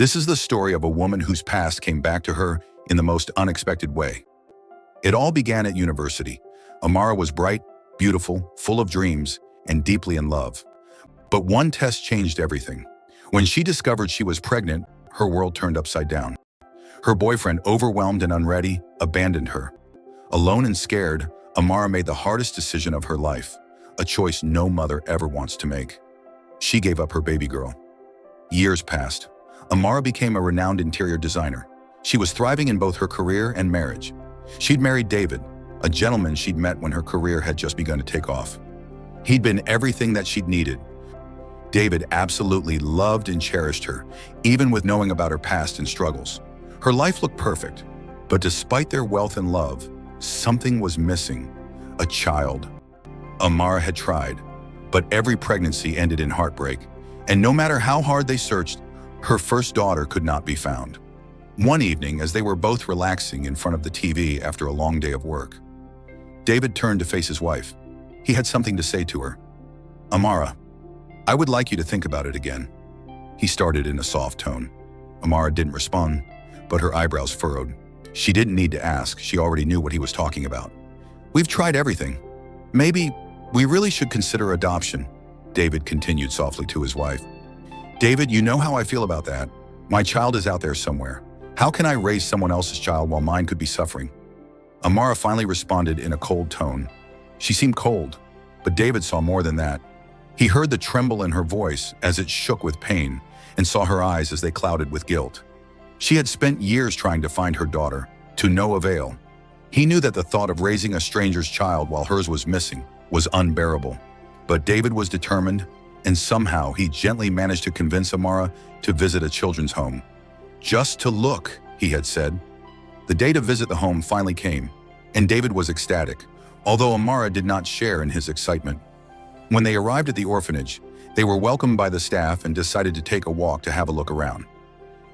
This is the story of a woman whose past came back to her in the most unexpected way. It all began at university. Amara was bright, beautiful, full of dreams, and deeply in love. But one test changed everything. When she discovered she was pregnant, her world turned upside down. Her boyfriend, overwhelmed and unready, abandoned her. Alone and scared, Amara made the hardest decision of her life, a choice no mother ever wants to make. She gave up her baby girl. Years passed. Amara became a renowned interior designer. She was thriving in both her career and marriage. She'd married David, a gentleman she'd met when her career had just begun to take off. He'd been everything that she'd needed. David absolutely loved and cherished her, even with knowing about her past and struggles. Her life looked perfect, but despite their wealth and love, something was missing: a child. Amara had tried, but every pregnancy ended in heartbreak, and no matter how hard they searched, her first daughter could not be found. One evening, as they were both relaxing in front of the TV after a long day of work, David turned to face his wife. He had something to say to her. "Amara, I would like you to think about it again," he started in a soft tone. Amara didn't respond, but her eyebrows furrowed. She didn't need to ask, she already knew what he was talking about. "We've tried everything. Maybe we really should consider adoption," David continued softly to his wife. "David, you know how I feel about that. My child is out there somewhere. How can I raise someone else's child while mine could be suffering?" Amara finally responded in a cold tone. She seemed cold, but David saw more than that. He heard the tremble in her voice as it shook with pain, and saw her eyes as they clouded with guilt. She had spent years trying to find her daughter, to no avail. He knew that the thought of raising a stranger's child while hers was missing was unbearable. But David was determined, and somehow he gently managed to convince Amara to visit a children's home. "Just to look," he had said. The day to visit the home finally came, and David was ecstatic, although Amara did not share in his excitement. When they arrived at the orphanage, they were welcomed by the staff and decided to take a walk to have a look around.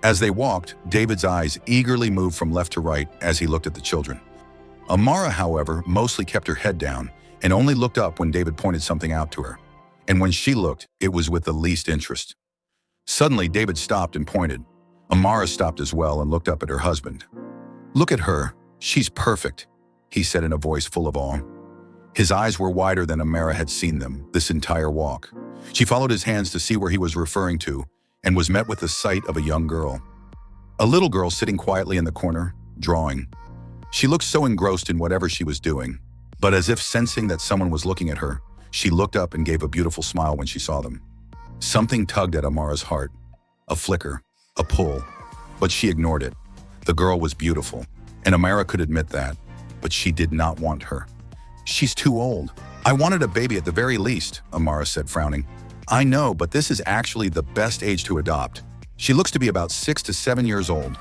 As they walked, David's eyes eagerly moved from left to right as he looked at the children. Amara, however, mostly kept her head down and only looked up when David pointed something out to her. And when she looked, it was with the least interest. Suddenly, David stopped and pointed. Amara stopped as well and looked up at her husband. "Look at her. She's perfect," he said in a voice full of awe. His eyes were wider than Amara had seen them this entire walk. She followed his hands to see where he was referring to and was met with the sight of a young girl. A little girl sitting quietly in the corner, drawing. She looked so engrossed in whatever she was doing, but as if sensing that someone was looking at her, she looked up and gave a beautiful smile when she saw them. Something tugged at Amara's heart. A flicker, a pull, but she ignored it. The girl was beautiful, and Amara could admit that, but she did not want her. "She's too old. I wanted a baby at the very least," Amara said, frowning. "I know, but this is actually the best age to adopt. She looks to be about 6 to 7 years old.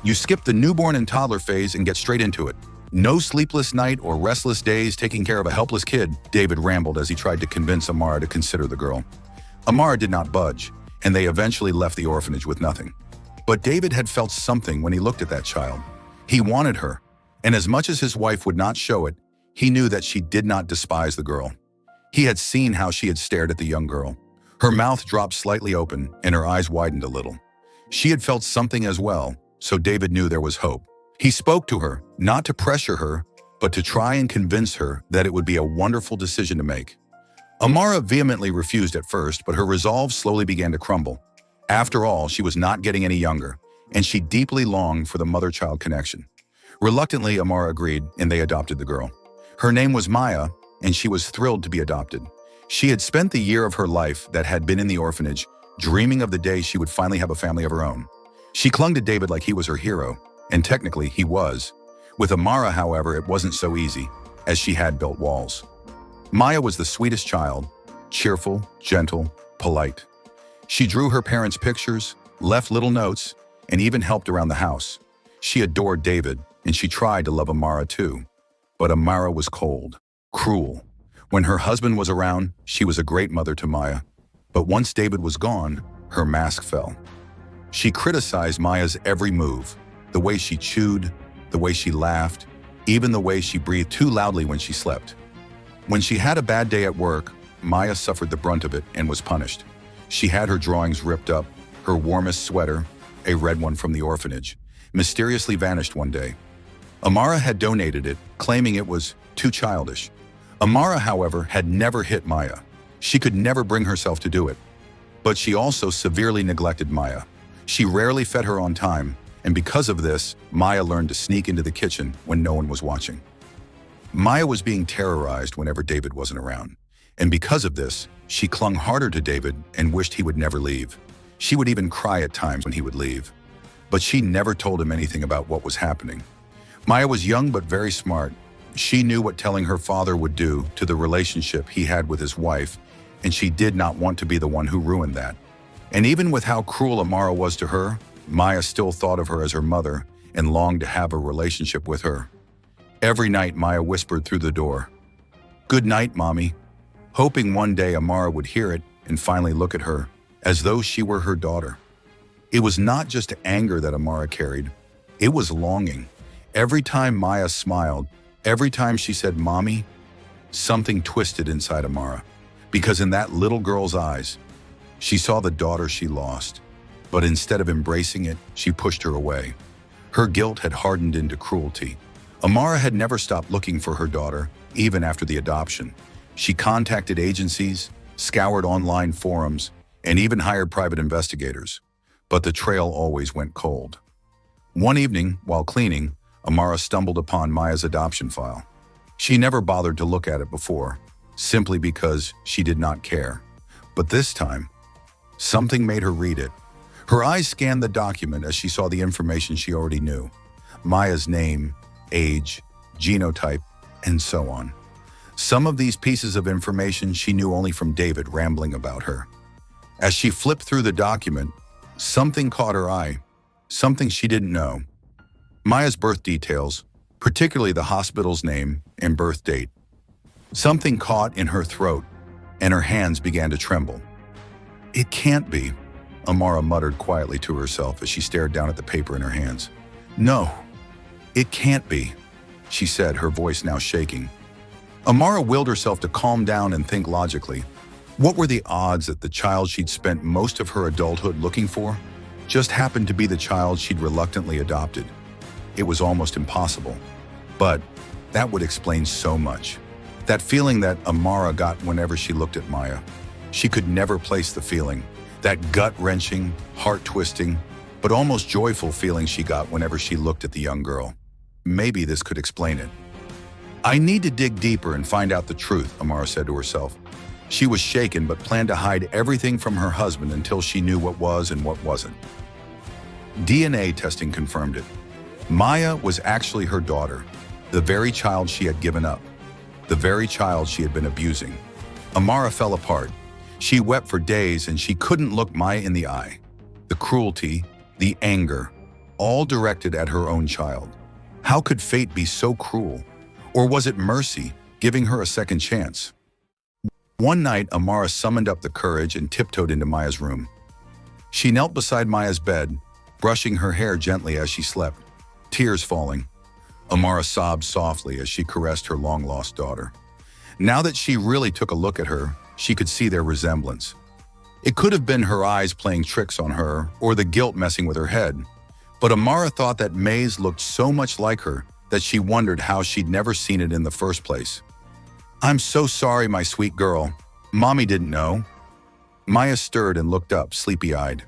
You skip the newborn and toddler phase and get straight into it. No sleepless night or restless days taking care of a helpless kid," David rambled as he tried to convince Amara to consider the girl. Amara did not budge, and they eventually left the orphanage with nothing. But David had felt something when he looked at that child. He wanted her, and as much as his wife would not show it, he knew that she did not despise the girl. He had seen how she had stared at the young girl. Her mouth dropped slightly open, and her eyes widened a little. She had felt something as well, so David knew there was hope. He spoke to her, not to pressure her, but to try and convince her that it would be a wonderful decision to make. Amara vehemently refused at first, but her resolve slowly began to crumble. After all, she was not getting any younger, and she deeply longed for the mother-child connection. Reluctantly, Amara agreed, and they adopted the girl. Her name was Maya, and she was thrilled to be adopted. She had spent the year of her life that had been in the orphanage, dreaming of the day she would finally have a family of her own. She clung to David like he was her hero, and technically he was. With Amara, however, it wasn't so easy, as she had built walls. Maya was the sweetest child, cheerful, gentle, polite. She drew her parents' pictures, left little notes, and even helped around the house. She adored David, and she tried to love Amara too. But Amara was cold, cruel. When her husband was around, she was a great mother to Maya. But once David was gone, her mask fell. She criticized Maya's every move, the way she chewed, the way she laughed, even the way she breathed too loudly when she slept. When she had a bad day at work, Maya suffered the brunt of it and was punished. She had her drawings ripped up, her warmest sweater, a red one from the orphanage, mysteriously vanished one day. Amara had donated it, claiming it was too childish. Amara, however, had never hit Maya. She could never bring herself to do it. But she also severely neglected Maya. She rarely fed her on time, and because of this, Maya learned to sneak into the kitchen when no one was watching. Maya was being terrorized whenever David wasn't around, and because of this, she clung harder to David and wished he would never leave. She would even cry at times when he would leave. But she never told him anything about what was happening. Maya was young but very smart. She knew what telling her father would do to the relationship he had with his wife, and she did not want to be the one who ruined that. And even with how cruel Amara was to her, Maya still thought of her as her mother and longed to have a relationship with her. Every night, Maya whispered through the door, "Good night, Mommy," hoping one day Amara would hear it and finally look at her, as though she were her daughter. It was not just anger that Amara carried, it was longing. Every time Maya smiled, every time she said, "Mommy," something twisted inside Amara, because in that little girl's eyes, she saw the daughter she lost. But instead of embracing it, she pushed her away. Her guilt had hardened into cruelty. Amara had never stopped looking for her daughter, even after the adoption. She contacted agencies, scoured online forums, and even hired private investigators. But the trail always went cold. One evening, while cleaning, Amara stumbled upon Maya's adoption file. She never bothered to look at it before, simply because she did not care. But this time, something made her read it. Her eyes scanned the document as she saw the information she already knew: Maya's name, age, genotype, and so on. Some of these pieces of information she knew only from David rambling about her. As she flipped through the document, something caught her eye, something she didn't know. Maya's birth details, particularly the hospital's name and birth date. Something caught in her throat, and her hands began to tremble. "It can't be," Amara muttered quietly to herself as she stared down at the paper in her hands. "No, it can't be," she said, her voice now shaking. Amara willed herself to calm down and think logically. What were the odds that the child she'd spent most of her adulthood looking for just happened to be the child she'd reluctantly adopted? It was almost impossible. But that would explain so much. That feeling that Amara got whenever she looked at Maya. She could never place the feeling. That gut-wrenching, heart-twisting, but almost joyful feeling she got whenever she looked at the young girl. Maybe this could explain it. "I need to dig deeper and find out the truth," Amara said to herself. She was shaken but planned to hide everything from her husband until she knew what was and what wasn't. DNA testing confirmed it. Maya was actually her daughter, the very child she had given up, the very child she had been abusing. Amara fell apart. She wept for days and she couldn't look Maya in the eye. The cruelty, the anger, all directed at her own child. How could fate be so cruel? Or was it mercy, giving her a second chance? One night, Amara summoned up the courage and tiptoed into Maya's room. She knelt beside Maya's bed, brushing her hair gently as she slept, tears falling. Amara sobbed softly as she caressed her long-lost daughter. Now that she really took a look at her, she could see their resemblance. It could have been her eyes playing tricks on her or the guilt messing with her head, but Amara thought that Maze looked so much like her that she wondered how she'd never seen it in the first place. "I'm so sorry, my sweet girl. Mommy didn't know." Maya stirred and looked up, sleepy-eyed.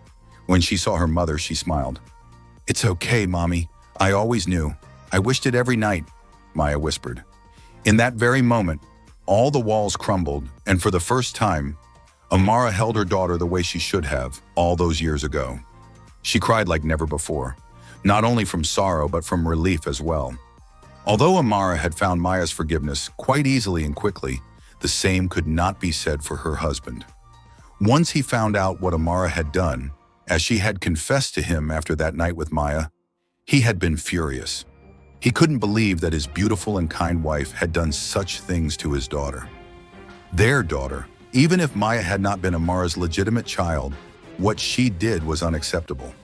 When she saw her mother, she smiled. "It's okay, Mommy. I always knew. I wished it every night," Maya whispered. In that very moment, all the walls crumbled, and for the first time, Amara held her daughter the way she should have all those years ago. She cried like never before, not only from sorrow but from relief as well. Although Amara had found Maya's forgiveness quite easily and quickly, the same could not be said for her husband. Once he found out what Amara had done, as she had confessed to him after that night with Maya, he had been furious. He couldn't believe that his beautiful and kind wife had done such things to his daughter. Their daughter. Even if Maya had not been Amara's legitimate child, what she did was unacceptable.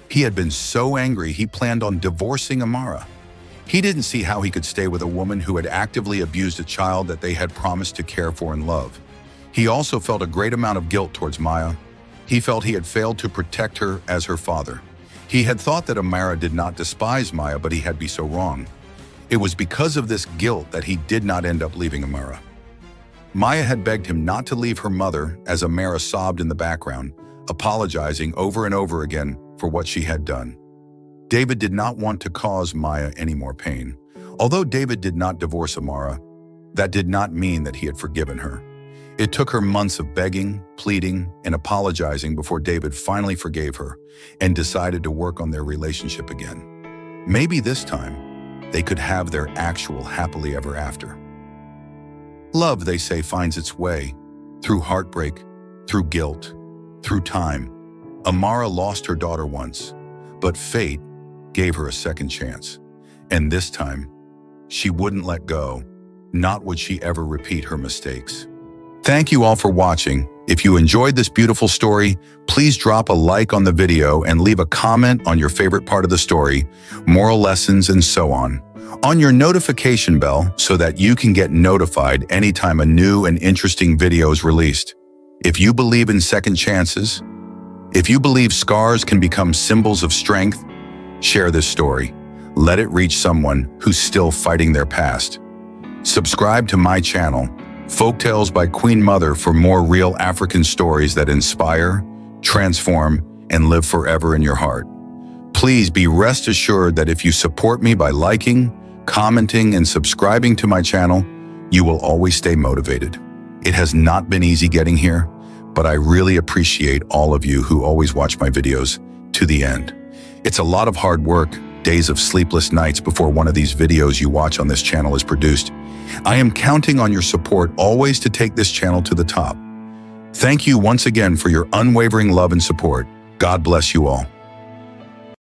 He had been so angry he planned on divorcing Amara. He didn't see how he could stay with a woman who had actively abused a child that they had promised to care for and love. He also felt a great amount of guilt towards Maya. He felt he had failed to protect her as her father. He had thought that Amara did not despise Maya, but he had been so wrong. It was because of this guilt that he did not end up leaving Amara. Maya had begged him not to leave her mother as Amara sobbed in the background, apologizing over and over again for what she had done. David did not want to cause Maya any more pain. Although David did not divorce Amara, that did not mean that he had forgiven her. It took her months of begging, pleading, and apologizing before David finally forgave her and decided to work on their relationship again. Maybe this time, they could have their actual happily ever after. Love, they say, finds its way through heartbreak, through guilt, through time. Amara lost her daughter once, but fate gave her a second chance. And this time, she wouldn't let go. Not would she ever repeat her mistakes. Thank you all for watching. If you enjoyed this beautiful story, please drop a like on the video and leave a comment on your favorite part of the story, moral lessons, and so on your notification bell so that you can get notified anytime a new and interesting video is released. If you believe in second chances, if you believe scars can become symbols of strength, share this story. Let it reach someone who's still fighting their past. Subscribe to my channel, Folktales by Queen Mother, for more real African stories that inspire, transform, and live forever in your heart. Please be rest assured that if you support me by liking, commenting, and subscribing to my channel, you will always stay motivated. It has not been easy getting here, but I really appreciate all of you who always watch my videos to the end. It's a lot of hard work, days of sleepless nights before one of these videos you watch on this channel is produced. I am counting on your support always to take this channel to the top. Thank you once again for your unwavering love and support. God bless you all.